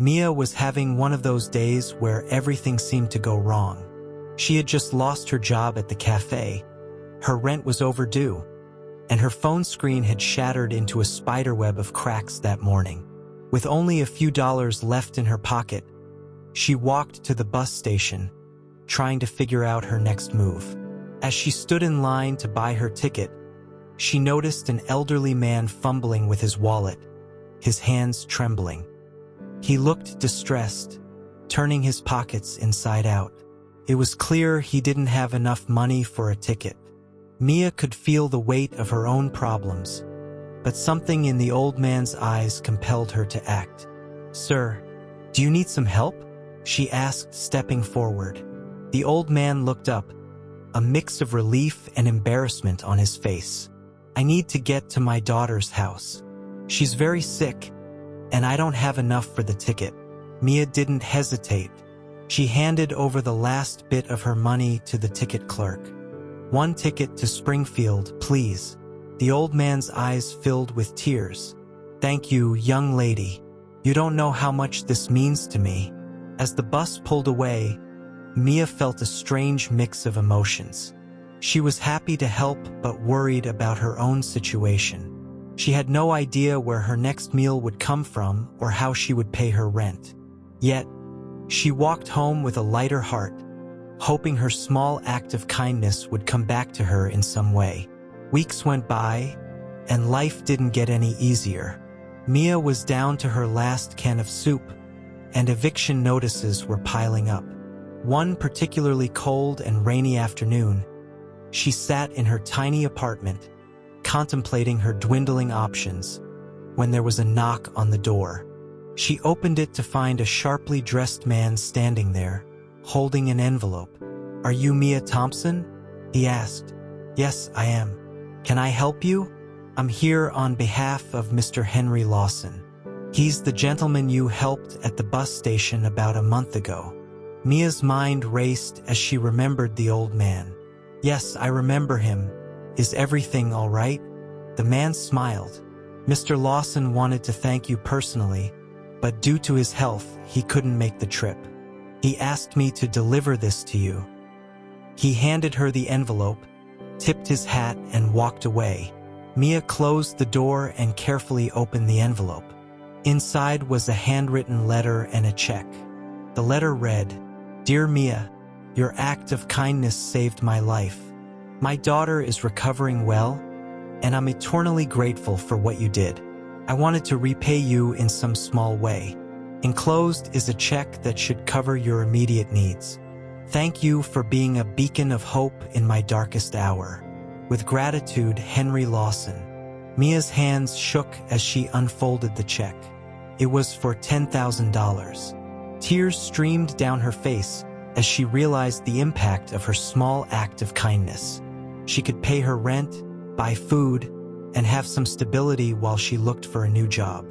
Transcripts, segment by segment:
Mia was having one of those days where everything seemed to go wrong. She had just lost her job at the cafe, her rent was overdue, and her phone screen had shattered into a spiderweb of cracks that morning. With only a few dollars left in her pocket, she walked to the bus station, trying to figure out her next move. As she stood in line to buy her ticket, she noticed an elderly man fumbling with his wallet, his hands trembling. He looked distressed, turning his pockets inside out. It was clear he didn't have enough money for a ticket. Mia could feel the weight of her own problems, but something in the old man's eyes compelled her to act. "Sir, do you need some help?" she asked, stepping forward. The old man looked up, a mix of relief and embarrassment on his face. "I need to get to my daughter's house. She's very sick, and I don't have enough for the ticket." Mia didn't hesitate. She handed over the last bit of her money to the ticket clerk. "One ticket to Springfield, please." The old man's eyes filled with tears. "Thank you, young lady. You don't know how much this means to me." As the bus pulled away, Mia felt a strange mix of emotions. She was happy to help but worried about her own situation. She had no idea where her next meal would come from or how she would pay her rent. Yet, she walked home with a lighter heart, hoping her small act of kindness would come back to her in some way. Weeks went by, and life didn't get any easier. Mia was down to her last can of soup, and eviction notices were piling up. One particularly cold and rainy afternoon, she sat in her tiny apartment, contemplating her dwindling options, when there was a knock on the door. She opened it to find a sharply dressed man standing there, holding an envelope. "Are you Mia Thompson?" he asked. "Yes, I am. Can I help you? I'm here on behalf of Mr. Henry Lawson. He's the gentleman you helped at the bus station about a month ago." Mia's mind raced as she remembered the old man. "Yes, I remember him. Is everything all right?" The man smiled. "Mr. Lawson wanted to thank you personally, but due to his health, he couldn't make the trip. He asked me to deliver this to you." He handed her the envelope, tipped his hat, and walked away. Mia closed the door and carefully opened the envelope. Inside was a handwritten letter and a check. The letter read, "Dear Mia, your act of kindness saved my life. My daughter is recovering well, and I'm eternally grateful for what you did. I wanted to repay you in some small way. Enclosed is a check that should cover your immediate needs. Thank you for being a beacon of hope in my darkest hour. With gratitude, Henry Lawson." Mia's hands shook as she unfolded the check. It was for $10,000. Tears streamed down her face as she realized the impact of her small act of kindness. She could pay her rent, buy food, and have some stability while she looked for a new job.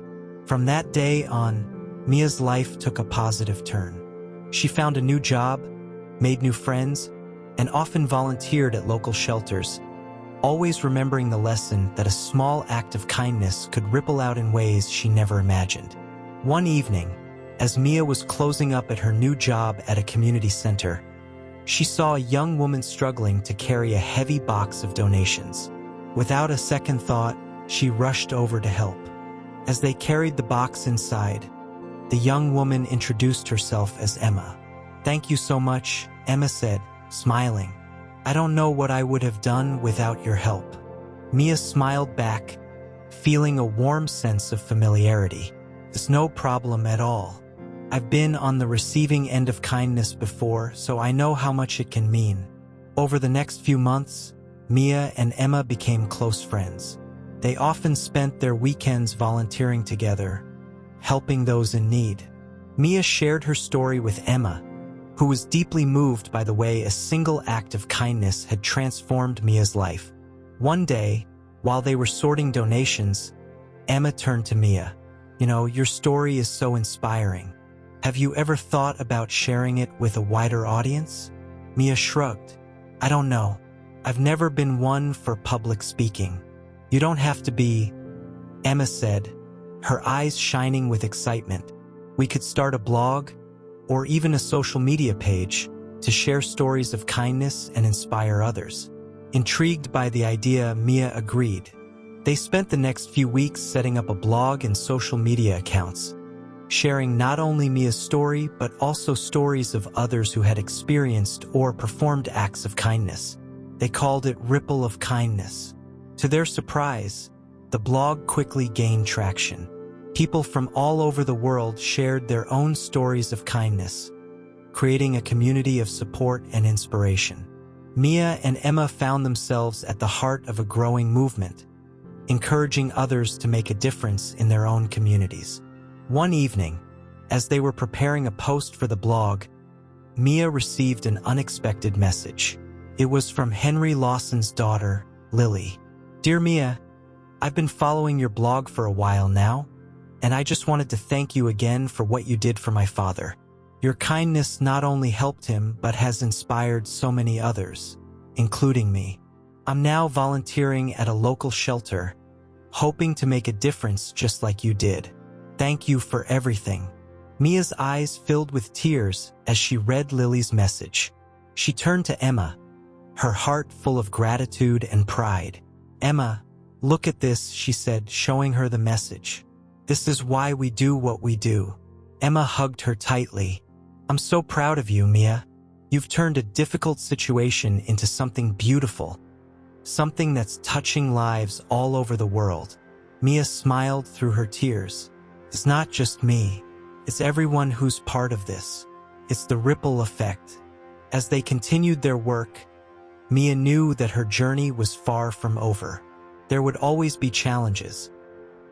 From that day on, Mia's life took a positive turn. She found a new job, made new friends, and often volunteered at local shelters, always remembering the lesson that a small act of kindness could ripple out in ways she never imagined. One evening, as Mia was closing up at her new job at a community center, she saw a young woman struggling to carry a heavy box of donations. Without a second thought, she rushed over to help. As they carried the box inside, the young woman introduced herself as Emma. "Thank you so much," Emma said, smiling. "I don't know what I would have done without your help." Mia smiled back, feeling a warm sense of familiarity. "It's no problem at all. I've been on the receiving end of kindness before, so I know how much it can mean." Over the next few months, Mia and Emma became close friends. They often spent their weekends volunteering together, helping those in need. Mia shared her story with Emma, who was deeply moved by the way a single act of kindness had transformed Mia's life. One day, while they were sorting donations, Emma turned to Mia. "You know, your story is so inspiring. Have you ever thought about sharing it with a wider audience?" Mia shrugged. "I don't know. I've never been one for public speaking." "You don't have to be," Emma said, her eyes shining with excitement. We could start a blog or even a social media page to share stories of kindness and inspire others. Intrigued by the idea, Mia agreed. They spent the next few weeks setting up a blog and social media accounts, sharing not only Mia's story but also stories of others who had experienced or performed acts of kindness. They called it Ripple of Kindness. To their surprise, the blog quickly gained traction. People from all over the world shared their own stories of kindness, creating a community of support and inspiration. Mia and Emma found themselves at the heart of a growing movement, encouraging others to make a difference in their own communities. One evening, as they were preparing a post for the blog, Mia received an unexpected message. It was from Henry Lawson's daughter, Lily. "Dear Mia, I've been following your blog for a while now, and I just wanted to thank you again for what you did for my father. Your kindness not only helped him but has inspired so many others, including me. I'm now volunteering at a local shelter, hoping to make a difference just like you did. Thank you for everything." Mia's eyes filled with tears as she read Lily's message. She turned to Emma, her heart full of gratitude and pride. "Emma, look at this," she said, showing her the message. "This is why we do what we do." Emma hugged her tightly. "I'm so proud of you, Mia. You've turned a difficult situation into something beautiful, something that's touching lives all over the world." Mia smiled through her tears. "It's not just me. It's everyone who's part of this. It's the ripple effect." As they continued their work, Mia knew that her journey was far from over. There would always be challenges,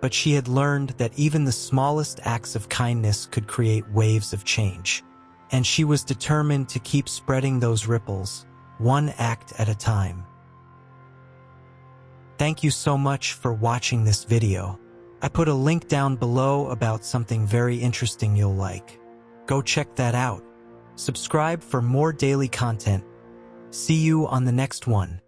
but she had learned that even the smallest acts of kindness could create waves of change. And she was determined to keep spreading those ripples, one act at a time. Thank you so much for watching this video. I put a link down below about something very interesting you'll like. Go check that out. Subscribe for more daily content. See you on the next one.